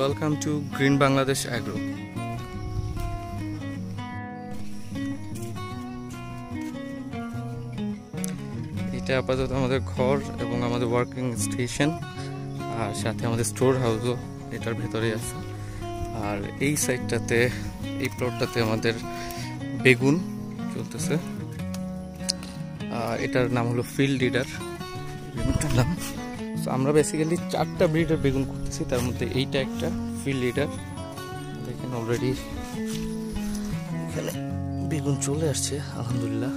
welcome to Green Bangladesh Agro. এটা আপাতত আমাদের ঘর এবং আমাদের ওয়ার্কিং স্টেশন, আর সাথে আমাদের স্টোর হাউসও এটার ভেতরে আছে। আর এই সাইডটাতে, এই প্লটটাতে আমাদের বেগুন চলতেছে। এটার নাম হলো ফিল্ড লিডার বেগুনটার নাম। তো আমরা বেসিক্যালি 4টা ব্রিডের বেগুন করতেছি, তার মধ্যে এইটা একটা ফিল্ড লিডার। দেখেন অলরেডি এখানে বেগুন চলে আসছে আলহামদুলিল্লাহ।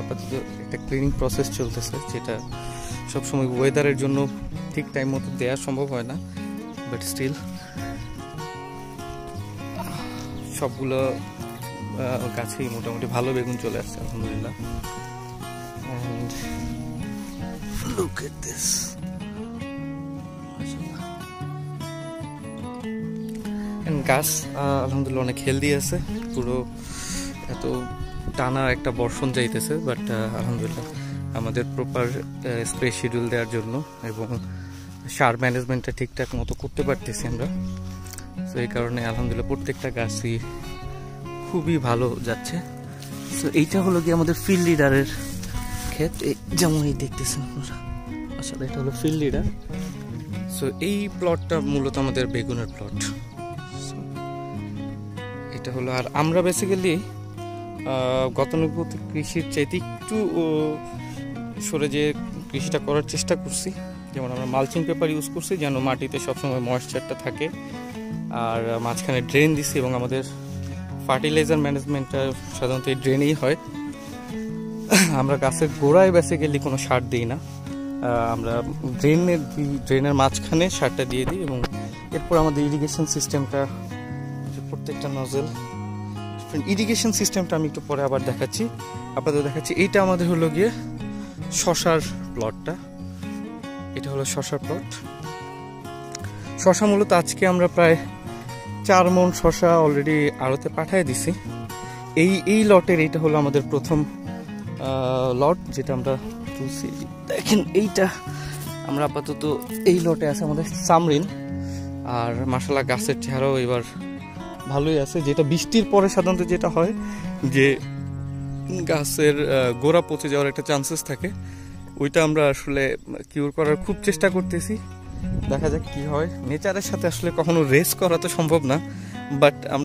আপাতত একটা ক্লিনিং প্রসেস চলতেছে, যেটা সবসময় ওয়েদারের জন্য ঠিক টাইম মতো দেওয়া সম্ভব হয় না, বাট স্টিল সবগুলো গাছেই মোটামুটি ভালো বেগুন চলে আসছে আলহামদুলিল্লাহ। Look at this. গাছ আলহামদুলিল্লাহ অনেক হেলদি আছে, পুরো এত টানা একটা বর্ষণ যাইতেছে, বাট আলহামদুলিল্লাহ আমাদের প্রপার স্প্রে শিডিউল দেওয়ার জন্য এবং সার ম্যানেজমেন্টটা ঠিকঠাক মতো করতে পারতেছি আমরা। তো এই কারণে আলহামদুলিল্লাহ প্রত্যেকটা গাছই খুবই ভালো যাচ্ছে। তো এইটা হলো কি আমাদের ফিল্ড লিডারের ক্ষেত, যেমন এই দেখতেছেন আপনারা। আসলে এটা হলো ফিল্ড লিডার। সো এই প্লটটা মূলত আমাদের বেগুনের প্লট এটা হলো। আর আমরা বেসিক্যালি গতানুগতিক কৃষির চাইতে একটু সরে যে কৃষিটা করার চেষ্টা করছি। যেমন আমরা মালচিং পেপার ইউজ করছি যেন মাটিতে সবসময় ময়েশ্চারটা থাকে, আর মাঝখানে ড্রেন দিছি, এবং আমাদের ফার্টিলাইজার ম্যানেজমেন্টটা সাধারণত এই ড্রেনেই হয়। আমরা গাছের গোড়ায় বেসিক্যালি কোনো সার দিই না, আমরা ড্রেনের মাঝখানে সারটা দিয়ে দিই। এবং এরপর আমাদের ইরিগেশন সিস্টেমটা, প্রত্যেকটা নজেল ইরিগেশন সিস্টেমটা আমি একটু পরে আবার দেখাচ্ছি, আপাতত দেখাচ্ছি। এইটা আমাদের হলো গিয়ে শশার প্লটটা, এটা হলো শশার প্লট। শশা মূলত আজকে আমরা প্রায় 4 মণ শশা অলরেডি আড়তে পাঠিয়ে দিছি। এই লটের এইটা হলো আমাদের প্রথম লট যেটা আমরা তুলছি। দেখেন এইটা আমরা আপাতত এই লটে আছে আমাদের সামরিন, আর মাশাআল্লাহ গাছের চেহারাও এবার ভালোই আছে। যেটা বৃষ্টির পরে সাধারণত যেটা হয় যে গাছের গোড়া পচে যাওয়ার একটা চান্সেস থাকে, ওইটা আমরা আসলে কিউর করার খুব চেষ্টা করতেছি। দেখা যাক কি হয়। নেচারের সাথে আসলে কখনো রেস করা তো সম্ভব না, বাট